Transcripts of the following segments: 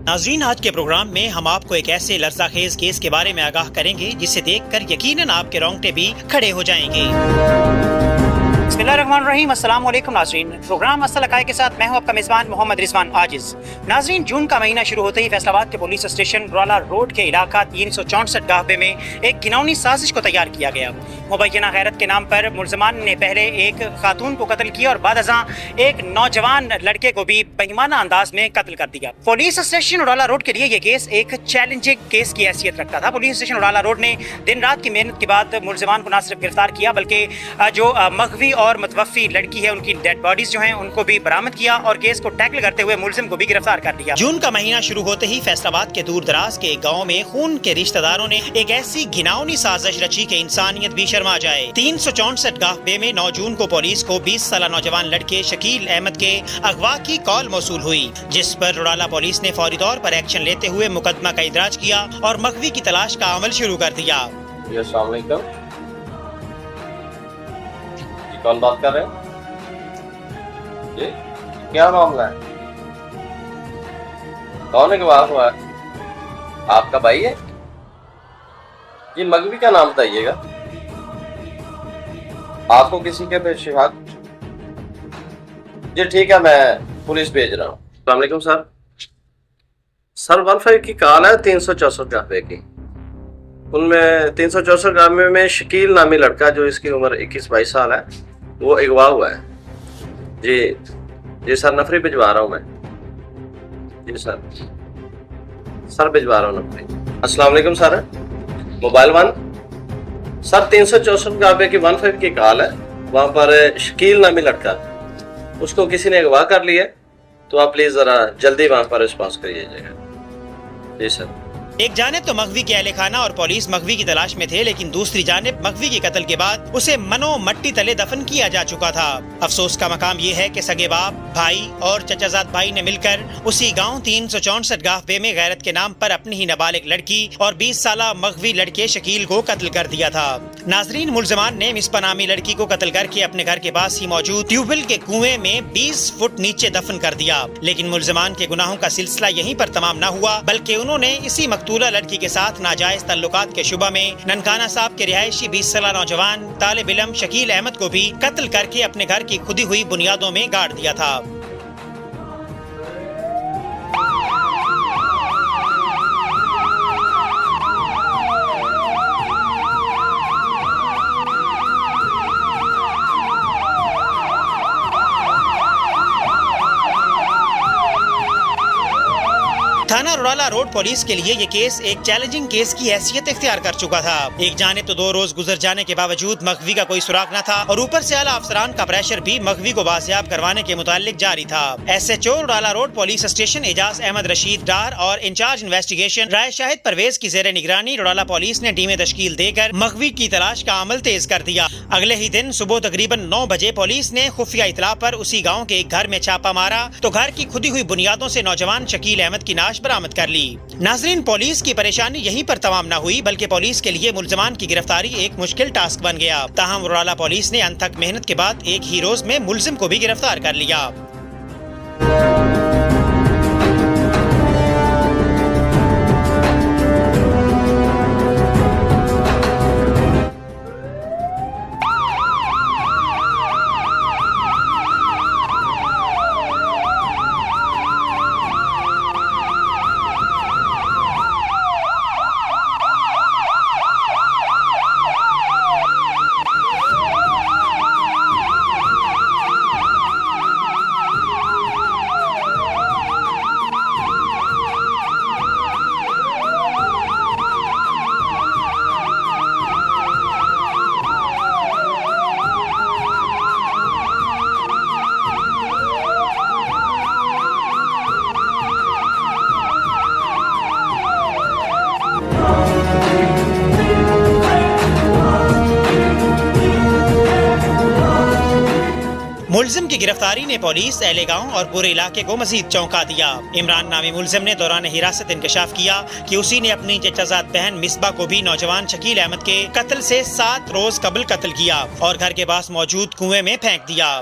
ناظرین، آج کے پروگرام میں ہم آپ کو ایک ایسے لرزہ خیز کیس کے بارے میں آگاہ کریں گے جسے دیکھ کر یقیناً آپ کے رونگٹے بھی کھڑے ہو جائیں گے۔ بسم اللہ الرحمن الرحیم۔ السلام علیکم ناظرین، پروگرام اصل حقائق کے ساتھ میں ہوں آپ کا میزبان محمد رضوان عاجز۔ ناظرین، جون کا مہینہ شروع ہوتے ہی فیصل آباد کے پولیس اسٹیشن رولا روڈ کے علاقہ 364 گاہبے میں ایک گھناؤنی سازش کو تیار کیا گیا۔ مبینہ غیرت کے نام پر ملزمان نے پہلے ایک خاتون کو قتل کیا اور بعد ازاں ایک نوجوان لڑکے کو بھی بہیمانہ انداز میں قتل کر دیا۔ پولیس اسٹیشن رولا روڈ کے لیے یہ کیس ایک چیلنجنگ کیس کی حیثیت رکھتا تھا۔ پولیس اسٹیشن رولا روڈ نے دن رات کی محنت کے بعد ملزمان کو نہ صرف گرفتار کیا بلکہ جو مغوی اور متوفی لڑکی ہے ان کی ڈیڈ باڈیز جو ہیں ان کو بھی برآمد کیا اور کیس کو ٹیکل کرتے ہوئے ملزم کو بھی گرفتار کر لیا۔ جون کا مہینہ شروع ہوتے ہی فیصل آباد کے دور دراز کے ایک گاؤں میں خون کے رشتہ داروں نے ایک ایسی گھناؤنی سازش رچی کہ انسانیت بھی شرما جائے۔ 364 گاہبے میں 9 جون کو پولیس کو 20 سالہ نوجوان لڑکے شکیل احمد کے اغوا کی کال موصول ہوئی، جس پر روڑالہ پولیس نے فوری طور پر ایکشن لیتے ہوئے مقدمہ کا اندراج کیا اور مغوی کی تلاش کا عمل شروع کر دیا۔ السلام علیکم، کون بات کر رہے ہیں؟ جی کیا معاملہ ہے؟ کون اغوا ہوا ہے؟ آپ کا بھائی ہے؟ جی مغوی کا نام بتائیے گا۔ آپ کو کسی کے پہ شبہات؟ جی ٹھیک ہے، میں پولیس بھیج رہا ہوں۔ السلام علیکم سر۔ سر 15 کی کال ہے 364 گاہبے کی۔ ان میں 364 گاہبے میں شکیل نامی لڑکا جو اس کی عمر 21-22 سال ہے وہ اغوا ہوا ہے۔ جی سر، نفری بھجوا رہا ہوں میں۔ جی سر بھجوا رہا ہوں نفری۔ السلام علیکم سر، موبائل 1 سر 364 گاہبے کی 15 کی کال ہے، وہاں پر شکیل نامی لڑکا اس کو کسی نے اغوا کر لیا، تو آپ پلیز ذرا جلدی وہاں پر رسپانس کریے گا۔ جی سر۔ ایک جانب تو مغوی کے اہل خانہ اور پولیس مغوی کی تلاش میں تھے، لیکن دوسری جانب مغوی کے قتل کے بعد اسے منو مٹی تلے دفن کیا جا چکا تھا۔ افسوس کا مقام یہ ہے کہ سگے باپ، بھائی اور چچا زاد بھائی نے مل کر اسی گاؤں 364 گاہبے میں غیرت کے نام پر اپنی ہی نابالغ لڑکی اور 20 سالہ مغوی لڑکے شکیل کو قتل کر دیا تھا۔ ناظرین، ملزمان نے مصباح نامی لڑکی کو قتل کر کے اپنے گھر کے پاس ہی موجود ٹیوب ویل کے کنویں میں 20 فٹ نیچے دفن کر دیا، لیکن ملزمان کے گناہوں کا سلسلہ یہیں پر تمام نہ ہوا، بلکہ انہوں نے اسی مقتولہ لڑکی کے ساتھ ناجائز تعلقات کے شبہ میں ننکانہ صاحب کے رہائشی 20 سالہ نوجوان طالب علم شکیل احمد کو بھی قتل کر کے اپنے گھر کی کھدی ہوئی بنیادوں میں گاڑ دیا تھا۔ تھانہ روڑالہ روڈ پولیس کے لیے یہ کیس ایک چیلنجنگ کیس کی حیثیت اختیار کر چکا تھا۔ ایک جانب تو 2 روز گزر جانے کے باوجود مغوی کا کوئی سراغ نہ تھا اور اوپر سے اعلیٰ افسران کا پریشر بھی مغوی کو بازیاب کروانے کے متعلق جاری تھا۔ SHO روڑالہ روڈ پولیس اسٹیشن اعجاز احمد رشید ڈار اور انچارج انویسٹیگیشن رائے شاہد پرویز کی زیر نگرانی روڑالہ پولیس نے ٹیمیں تشکیل دے کر مغوی کی تلاش کا عمل تیز کر دیا۔ اگلے ہی دن صبح تقریباً 9 بجے پولیس نے خفیہ اطلاع پر اسی گاؤں کے ایک گھر میں چھاپا مارا تو گھر کی کھدی ہوئی بنیادوں سے نوجوان شکیل احمد کی نعش برآمد کر لی۔ ناظرین، پولیس کی پریشانی یہیں پر تمام نہ ہوئی بلکہ پولیس کے لیے ملزمان کی گرفتاری ایک مشکل ٹاسک بن گیا۔ تاہم روڑالہ پولیس نے انتھک محنت کے بعد ایک ہی روز میں ملزم کو بھی گرفتار کر لیا۔ ملزم کی گرفتاری نے پولیس، اہل گاؤں اور پورے علاقے کو مزید چونکا دیا۔ عمران نامی ملزم نے دوران حراست انکشاف کیا کہ اسی نے اپنی چچا زاد بہن مصباح کو بھی نوجوان شکیل احمد کے قتل سے 7 روز قبل قتل کیا اور گھر کے پاس موجود کنویں میں پھینک دیا۔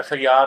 FIR,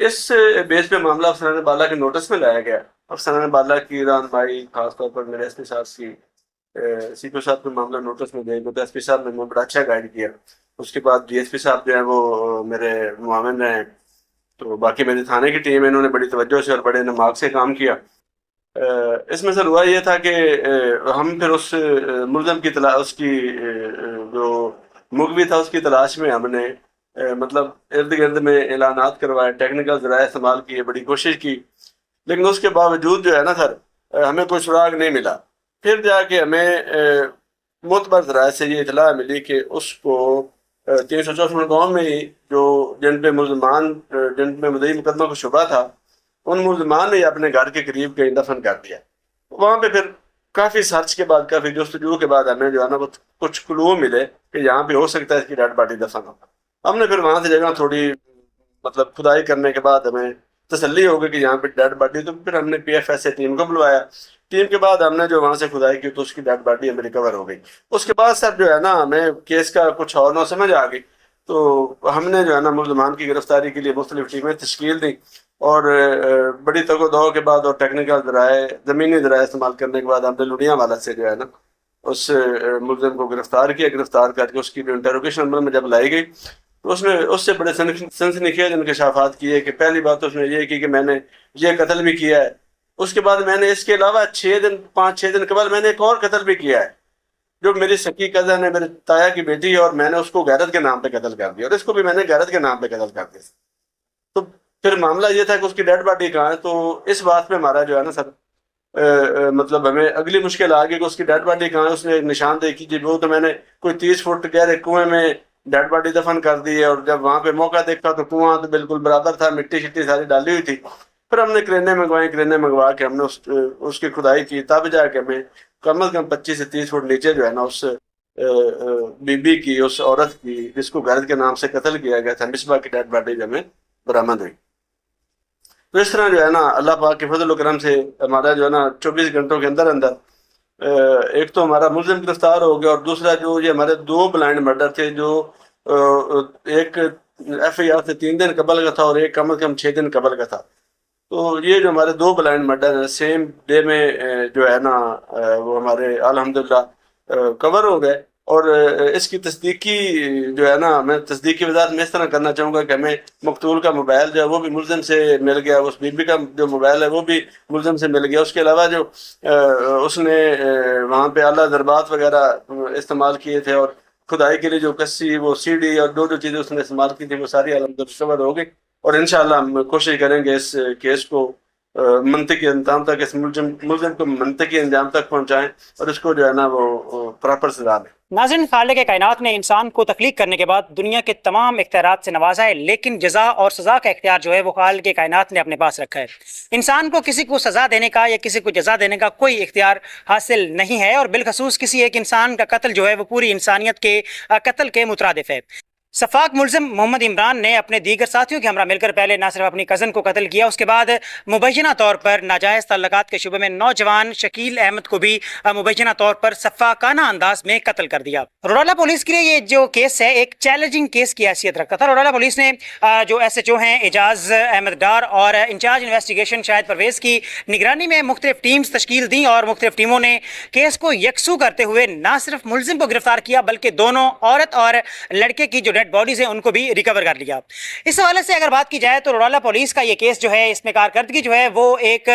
اس بیس پہ معاملہ افسران بالا کے نوٹس میں لایا گیا. افسران بالا کی رہنمائی خاص طور پر میرے ایس پی صاحب کی سی پی صاحب کو معاملہ نوٹس میں دیا گیا تو ایس پی صاحب نے مجھے بڑا اچھا گائیڈ کیا. اس کے بعد ڈی ایس پی صاحب جو ہیں وہ میرے معاون رہے ہیں. تو باقی میری تھانے کی ٹیم ہے، انہوں نے بڑی توجہ سے اور بڑے نماغ سے کام کیا. اس میں سر ہوا یہ تھا کہ ہم پھر اس ملزم کی اس کی جو مغوی تھا اس کی تلاش میں ہم نے مطلب ارد گرد میں اعلانات کروائے، ٹیکنیکل ذرائع استعمال کیے، بڑی کوشش کی، لیکن اس کے باوجود جو ہے نا سر ہمیں کوئی سراغ نہیں ملا. پھر جا کے ہمیں معتبر ذرائع سے یہ اطلاع ملی کہ اس کو 364 گاؤں میں ہی جو جن پہ مدعی مقدمہ کو شبہ تھا ان ملزمان نے اپنے گھر کے قریب کہیں دفن کر دیا. وہاں پہ پھر کافی سرچ کے بعد، کافی جستجو کے بعد ہمیں جو ہے نا وہ کچھ کلو ملے کہ یہاں پہ ہو سکتا ہے اس کی ڈیڈ باڈی دفن ہو. ہم نے پھر وہاں سے جگہ تھوڑی مطلب کھدائی کرنے کے بعد ہمیں تسلی ہو گئی کہ یہاں پہ ڈیڈ باڈی، تو پھر ہم نے پی ایف ایس سے ٹیم کو بلوایا. ٹیم کے بعد ہم نے جو وہاں سے کھدائی کی تو اس کی ڈیڈ باڈی ہمیں ریکور ہو گئی. اس کے بعد سر جو ہے نا ہمیں کیس کا کچھ اور نہ سمجھ آ گئی، تو ہم نے جو ہے نا ملزمان کی گرفتاری کے لیے مختلف ٹیمیں تشکیل دی اور بڑی تگ و دو کے بعد اور ٹیکنیکل ذرائع، زمینی ذرائع استعمال کرنے کے بعد ہم نے لڑیاں والا سے جو ہے نا اس ملزم کو گرفتار کیا. گرفتار کر کے اس کی انٹروگیشن عمل میں جب لائی گئی تو اس نے اس سے بڑے سنسنیخیز انکشافات کیے کہ پہلی بات تو اس نے یہ کی کہ میں نے یہ قتل بھی کیا ہے. اس کے بعد میں نے اس کے علاوہ 5-6 دن قبل میں نے ایک اور قتل بھی کیا ہے جو میری سکی کزن ہے، میرے تایا کی بیٹی ہے، اور میں نے اس کو غیرت کے نام پہ قتل کر دیا اور اس کو بھی میں نے غیرت کے نام پہ قتل کر دیا. تو پھر معاملہ یہ تھا کہ اس کی ڈیڈ باڈی کہاں ہے. تو اس بات پہ ہمارا جو ہے نا سر مطلب ہمیں اگلی مشکل آ گئی کہ اس کی ڈیڈ باڈی کہاں ہے. اس نے ایک نشان دے کی وہ تو میں نے کوئی 30 فٹ گہرے کنویں میں ڈیڈ باڈی دفن کر دی ہے، اور جب وہاں پہ موقع دیکھا تو کنواں تو بالکل برابر تھا، مٹی شٹی ساری ڈالی ہوئی تھی. پھر ہم نے کرینے منگوا کے ہم نے اس کی کھدائی کی، تب جا کے ہمیں کم از کم 25 سے 30 فٹ نیچے جو ہے نا اس بی بی کی، اس عورت کی جس کو غیرت کے نام سے قتل کیا گیا تھا، مصباح کی ڈیڈ باڈی ہمیں برآمد ہوئی. تو اس طرح جو ہے نا اللہ پاک کے فضل و کرم سے ہمارا جو ہے نا 24 گھنٹوں کے اندر ایک تو ہمارا ملزم گرفتار ہو گیا، اور دوسرا جو یہ ہمارے 2 بلائنڈ مرڈر تھے جو ایک ایف آئی آر سے 3 دن قبل کا تھا اور ایک کم از کم 6 دن قبل کا تھا. تو یہ جو ہمارے 2 بلائنڈ مرڈر ہیں سیم ڈے میں جو ہے نا وہ ہمارے الحمدللہ کور ہو گئے. اور اس کی تصدیقی جو ہے نا میں تصدیقی وضاحت میں اس طرح کرنا چاہوں گا کہ ہمیں مقتول کا موبائل جو ہے وہ بھی ملزم سے مل گیا، اس بی بی کا جو موبائل ہے وہ بھی ملزم سے مل گیا. اس کے علاوہ جو اس نے وہاں پہ اعلیٰ ضربات وغیرہ استعمال کیے تھے اور کھدائی کے لیے جو کسی وہ سی ڈی اور جو چیزیں اس نے استعمال کی تھی وہ ساری الحمدللہ کور ہو گئی. اور انشاءاللہ ہم کوشش کریں گے اس کیس کو منطقی انجام تک، اس ملزم کو منطقی انجام تک پہنچائیں اور اس کو جو ہے نا وہ پراپر سزا دیں. ناظرین، خالق کائنات نے انسان کو تخلیق کرنے کے بعد دنیا کے تمام اختیارات سے نوازا ہے، لیکن جزا اور سزا کا اختیار جو ہے وہ خالق کائنات نے اپنے پاس رکھا ہے. انسان کو کسی کو سزا دینے کا یا کسی کو جزا دینے کا کوئی اختیار حاصل نہیں ہے، اور بالخصوص کسی ایک انسان کا قتل جو ہے وہ پوری انسانیت کے قتل کے مترادف ہے. سفاک ملزم محمد عمران نے اپنے دیگر ساتھیوں کے ہمراہ مل کر پہلے نہ صرف اپنی کزن کو قتل کیا، اس کے بعد مبینہ طور پر ناجائز تعلقات کے شبے میں نوجوان شکیل احمد کو بھی مبینہ طور پر سفاکانہ انداز میں قتل کر دیا. روڈالہ پولیس کے لیے یہ جو کیس ہے ایک چیلنجنگ کیس کی حیثیت رکھتا تھا. روڈالہ پولیس نے جو ایس ایچ او ہیں اعجاز احمد ڈار اور انچارج انویسٹیگیشن شاہد پرویز کی نگرانی میں مختلف ٹیمز تشکیل دیں، اور مختلف ٹیموں نے کیس کو یکسو کرتے ہوئے نہ صرف ملزم کو گرفتار کیا بلکہ دونوں عورت اور لڑکے کی جو ڈیڈ باڈیز ہیں ان کو بھی ریکور کر لیا. اس حوالے سے اگر بات کی جائے تو روڈالہ پولیس کا یہ کیس جو ہے اس میں کارکردگی جو ہے وہ ایک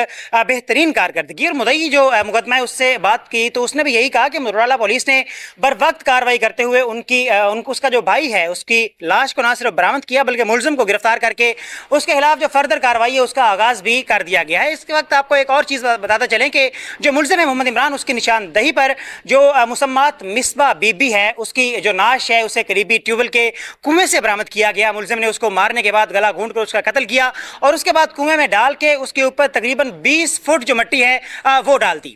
بہترین کارکردگی، اور مدعی جو مقدمہ ہے اس سے بات کی تو اس نے بھی یہی کہا کہ روڈالہ پولیس نے بر وقت کارروائی کرتے ہوئے اس کا جو بھائی ہے اس کی لاش کو نہ صرف برآمد کیا بلکہ ملزم کو گرفتار کر کے اس کے خلاف جو فردر کارروائی ہے اس کا آغاز بھی کر دیا گیا ہے. اس کے وقت آپ کو ایک اور چیز بتاتا چلیں کہ جو ملزم ہے محمد عمران، اس کی نشاندہی پر جو مسمات مصباح بی بی ہے اس کی جو نعش ہے اسے قریبی ٹیوبویل کے کنویں سے برآمد کیا گیا. ملزم نے اس کو مارنے کے بعد گلا گھونٹ کر اس کا قتل کیا اور اس کے بعد کنویں میں ڈال کے اس کے اوپر تقریباً 20 فٹ جو مٹی ہے وہ ڈال دی.